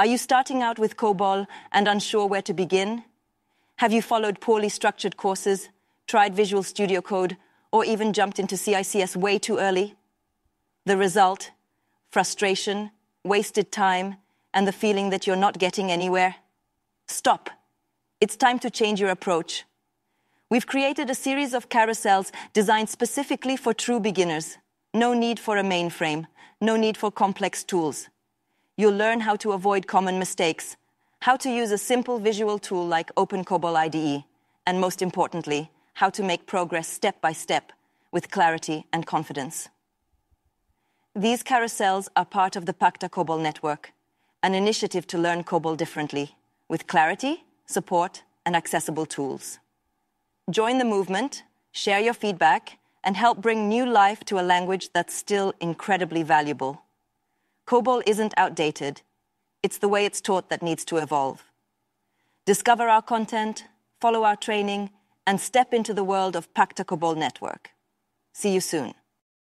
Are you starting out with COBOL and unsure where to begin? Have you followed poorly structured courses, tried Visual Studio Code, or even jumped into CICS way too early? The result? Frustration, wasted time, and the feeling that you're not getting anywhere? Stop. It's time to change your approach. We've created a series of carousels designed specifically for true beginners. No need for a mainframe, no need for complex tools. You'll learn how to avoid common mistakes, how to use a simple visual tool like Open COBOL IDE, and most importantly, how to make progress step by step with clarity and confidence. These carousels are part of the Pacta Cobol Network, an initiative to learn COBOL differently, with clarity, support, and accessible tools. Join the movement, share your feedback, and help bring new life to a language that's still incredibly valuable. COBOL isn't outdated. It's the way it's taught that needs to evolve. Discover our content, follow our training, and step into the world of Pacta Cobol Network. See you soon.